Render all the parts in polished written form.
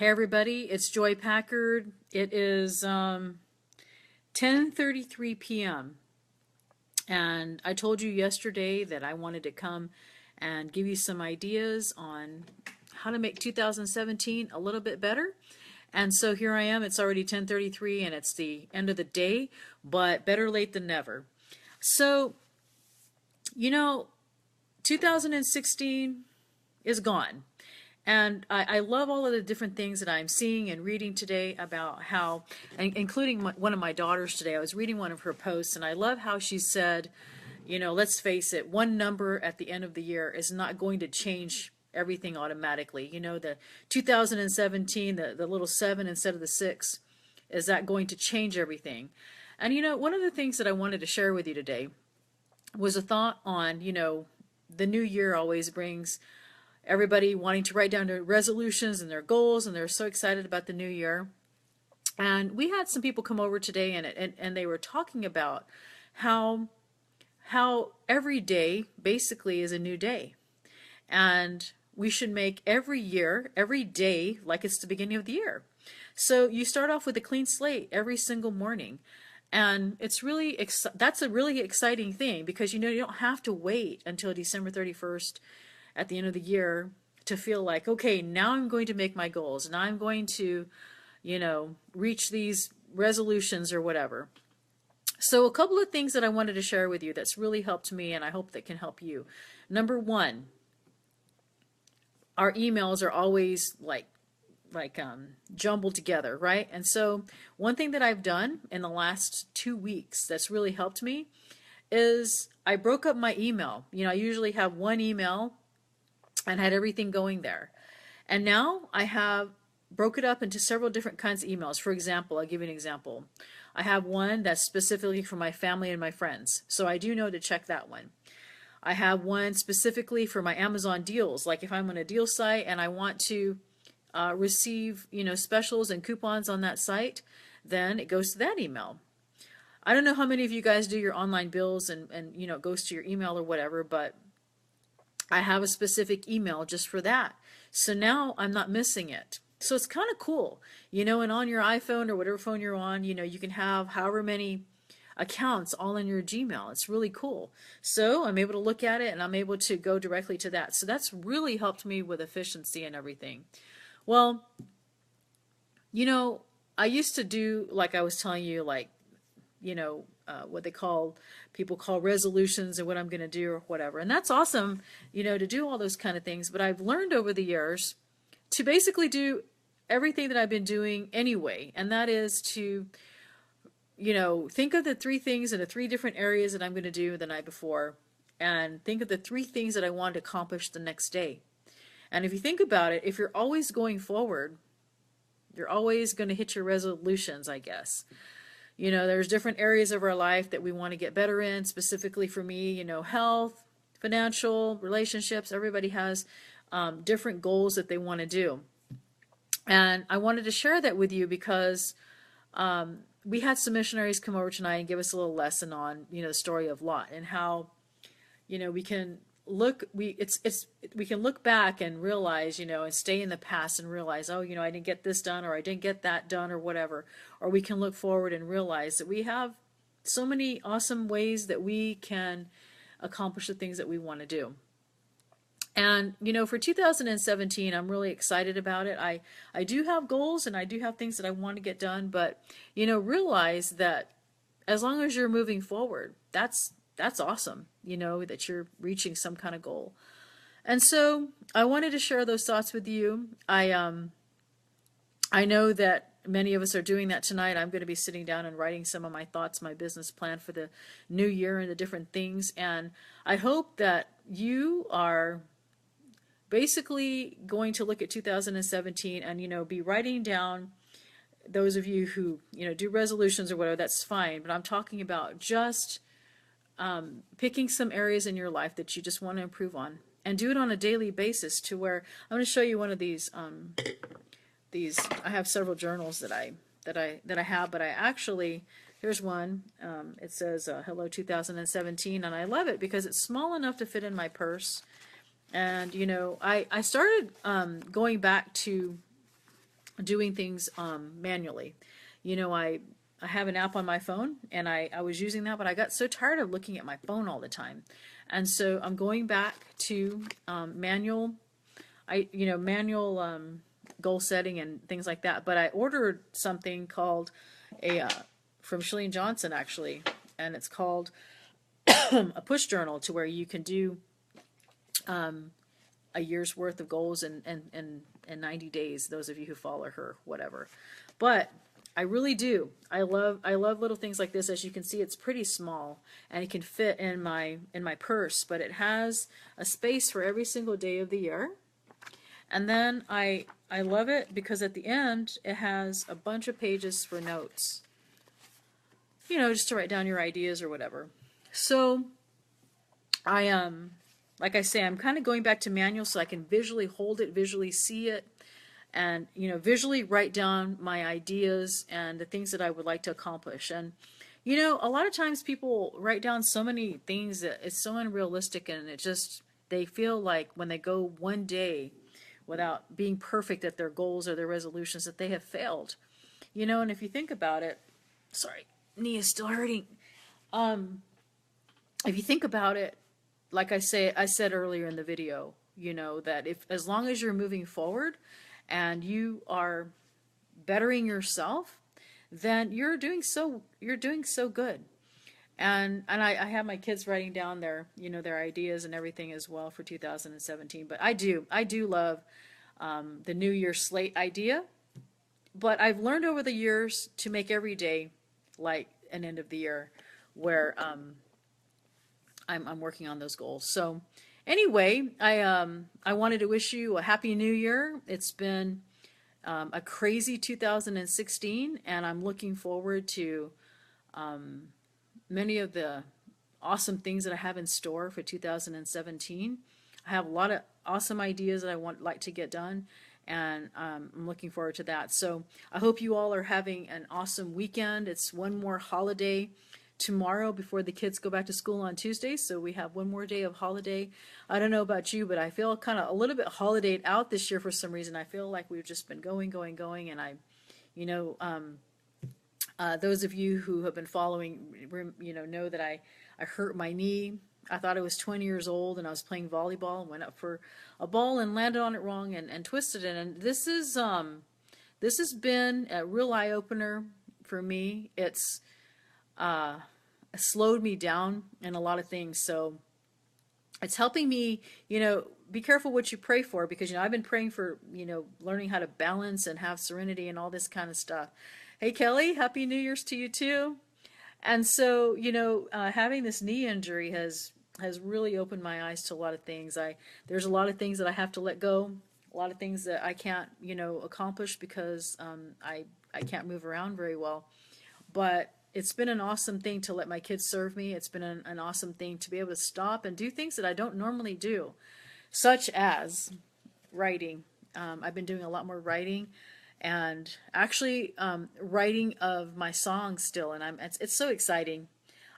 Hey everybody, it's Joy Packard. It is 10:33 p.m. and I told you yesterday that I wanted to come and give you some ideas on how to make 2017 a little bit better. And so here I am. It's already 10:33 and it's the end of the day, but better late than never. So, you know, 2016 is gone. And I love all of the different things that I'm seeing and reading today about how, including one of my daughters today, I was reading one of her posts, and I love how she said, let's face it, one number at the end of the year is not going to change everything automatically. The 2017, the little 7 instead of the 6, is that going to change everything? And, one of the things that I wanted to share with you today was a thought on, the new year always brings everybody wanting to write down their resolutions and their goals, and they're so excited about the new year. And we had some people come over today, and they were talking about how every day basically is a new day, and we should make every year, every day, like it's the beginning of the year. So you start off with a clean slate every single morning. And it's really that's a really exciting thing, because you don't have to wait until December 31st at the end of the year to feel like, okay, now I'm going to make my goals and I'm going to, reach these resolutions or whatever. So a couple of things that I wanted to share with you that's really helped me, and I hope that can help you. Number one, our emails are always like jumbled together, right? And so one thing that I've done in the last 2 weeks that's really helped me is I broke up my email. I usually have one email and had everything going there. And now I have broke it up into several different kinds of emails. For example, I'll give you an example. I have one that's specifically for my family and my friends, so I do know to check that one. I have one specifically for my Amazon deals, like if I'm on a deal site and I want to receive specials and coupons on that site, then it goes to that email. I don't know how many of you guys do your online bills and it goes to your email or whatever, but I have a specific email just for that. So now I'm not missing it. So it's kind of cool, and on your iPhone or whatever phone you're on, you can have however many accounts all in your Gmail. It's really cool. So I'm able to look at it and I'm able to go directly to that. So that's really helped me with efficiency and everything. Well, I used to do, like I was telling you, like, what people call resolutions and what I'm going to do or whatever. And that's awesome, to do all those kind of things. But I've learned over the years to basically do everything that I've been doing anyway. And that is to, think of the 3 things in the 3 different areas that I'm going to do the night before, and think of the 3 things that I want to accomplish the next day. And if you think about it, if you're always going forward, you're always going to hit your resolutions, I guess. There's different areas of our life that we want to get better in. Specifically for me, health, financial, relationships. Everybody has different goals that they want to do. And I wanted to share that with you because we had some missionaries come over tonight and give us a little lesson on, the story of Lot, and how, we can we can look back and realize, and stay in the past and realize, oh, I didn't get this done, or I didn't get that done, or whatever. Or we can look forward and realize that we have so many awesome ways that we can accomplish the things that we want to do. And, for 2017, I'm really excited about it. I do have goals and I do have things that I want to get done, but, realize that as long as you're moving forward, that's awesome, that you're reaching some kind of goal. And so I wanted to share those thoughts with you. I know that many of us are doing that tonight. I'm going to be sitting down and writing some of my thoughts, my business plan for the new year and the different things. And I hope that you are basically going to look at 2017 and, be writing down, those of you who, do resolutions or whatever, that's fine. But I'm talking about just picking some areas in your life that you just want to improve on, and do it on a daily basis, to where I'm going to show you one of these. I have several journals that I have, but I actually, here's one. It says Hello 2017, and I love it because it's small enough to fit in my purse. And I started going back to doing things manually. You know, I have an app on my phone, and I was using that, but I got so tired of looking at my phone all the time. And so I'm going back to manual, manual goal setting and things like that. But I ordered something called from Shillian Johnson, actually, and it's called a push journal, to where you can do a year's worth of goals in 90 days, those of you who follow her, whatever. But I really do. I love little things like this. As you can see, it's pretty small and it can fit in my purse, but it has a space for every single day of the year. And then I love it because at the end it has a bunch of pages for notes. You know, just to write down your ideas or whatever. So like I say, I'm kind of going back to manual so I can visually hold it, visually see it, and visually write down my ideas and the things that I would like to accomplish. And a lot of times people write down so many things that it's so unrealistic, and it just, they feel like when they go one day without being perfect at their goals or their resolutions, that they have failed. And if you think about it, sorry, knee is still hurting. If you think about it, like I said earlier in the video, that if, as long as you're moving forward and you are bettering yourself, then you're doing so good. And I have my kids writing down their ideas and everything as well for 2017. But I do love the New Year slate idea. But I've learned over the years to make every day like an end of the year, where I'm working on those goals. So anyway, I wanted to wish you a happy new year. It's been a crazy 2016, and I'm looking forward to many of the awesome things that I have in store for 2017. I have a lot of awesome ideas that I like to get done, and I'm looking forward to that. So I hope you all are having an awesome weekend. It's one more holiday tomorrow before the kids go back to school on Tuesday, so we have one more day of holiday. I don't know about you, but I feel kind of a little bit holidayed out this year for some reason. I feel like we've just been going, and those of you who have been following, know that I hurt my knee. I thought I was 20 years old, and I was playing volleyball and went up for a ball and landed on it wrong and twisted it. And this has been a real eye opener for me. It's slowed me down in a lot of things. So it's helping me, be careful what you pray for, because, I've been praying for, learning how to balance and have serenity and all this kind of stuff. Hey, Kelly, Happy New Year's to you too. And so, having this knee injury has really opened my eyes to a lot of things. There's a lot of things that I have to let go, a lot of things that I can't, accomplish because I can't move around very well. But it's been an awesome thing to let my kids serve me. It's been an awesome thing to be able to stop and do things that I don't normally do, such as writing. I've been doing a lot more writing, and actually writing of my songs still, and it's so exciting.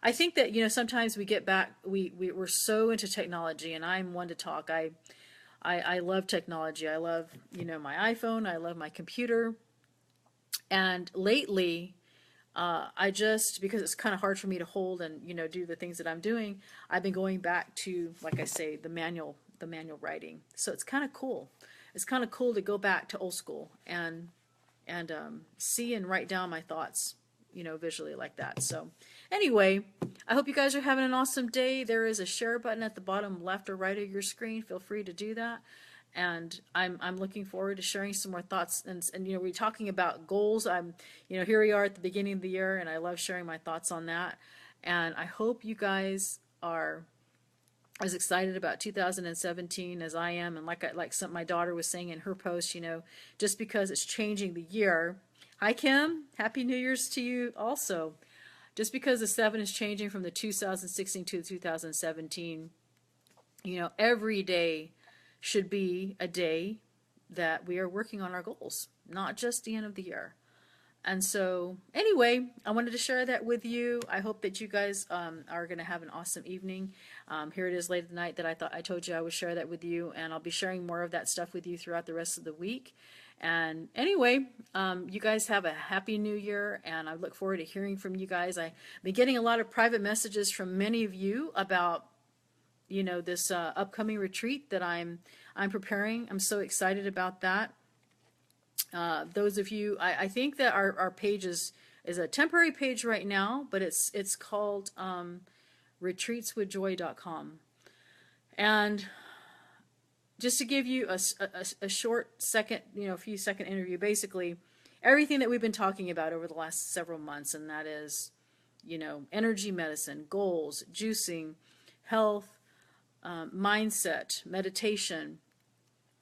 I think that sometimes we get back, we're so into technology, and I'm one to talk. I love technology. I love my iPhone. I love my computer, and lately, because it's kind of hard for me to hold and do the things that I'm doing, I've been going back to, like I say, the manual writing. So it's kind of cool. It's kind of cool to go back to old school and see and write down my thoughts, visually like that. So anyway, I hope you guys are having an awesome day. There is a share button at the bottom left or right of your screen. Feel free to do that. And I'm looking forward to sharing some more thoughts. And we're talking about goals. Here we are at the beginning of the year, and I love sharing my thoughts on that. And I hope you guys are as excited about 2017 as I am. And like my daughter was saying in her post, just because it's changing the year. Hi, Kim. Happy New Year's to you also. Just because the 7 is changing from the 2016 to the 2017, every day should be a day that we are working on our goals, not just the end of the year. And so anyway, I wanted to share that with you. I hope that you guys are going to have an awesome evening. Here it is late at night that I told you I would share that with you, and I'll be sharing more of that stuff with you throughout the rest of the week. And anyway, you guys have a happy new year, and I look forward to hearing from you guys. I've been getting a lot of private messages from many of you about, this upcoming retreat that I'm preparing. I'm so excited about that. Those of you, I think that our page is a temporary page right now, but it's called retreatswithjoy.com. And just to give you a short second, few second interview, basically everything that we've been talking about over the last several months, and that is, energy medicine, goals, juicing, health, mindset, meditation,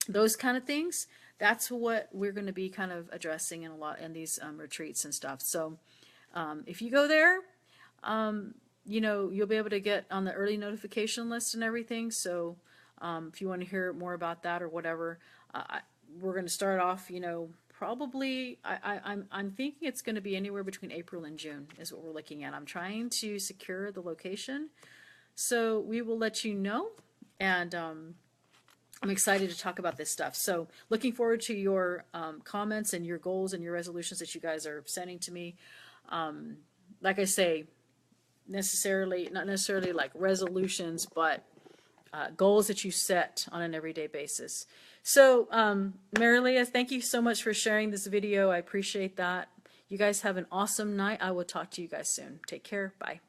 those kind of things. That's what we're going to be kind of addressing in these retreats and stuff. So if you go there, you'll be able to get on the early notification list and everything. So if you want to hear more about that or whatever, we're going to start off, probably, I'm thinking it's going to be anywhere between April and June is what we're looking at. I'm trying to secure the location. So we will let you know. And I'm excited to talk about this stuff. So looking forward to your comments and your goals and your resolutions that you guys are sending to me. Like I say, not necessarily like resolutions, but goals that you set on an everyday basis. So Marilia, thank you so much for sharing this video. I appreciate that. You guys have an awesome night. I will talk to you guys soon. Take care. Bye.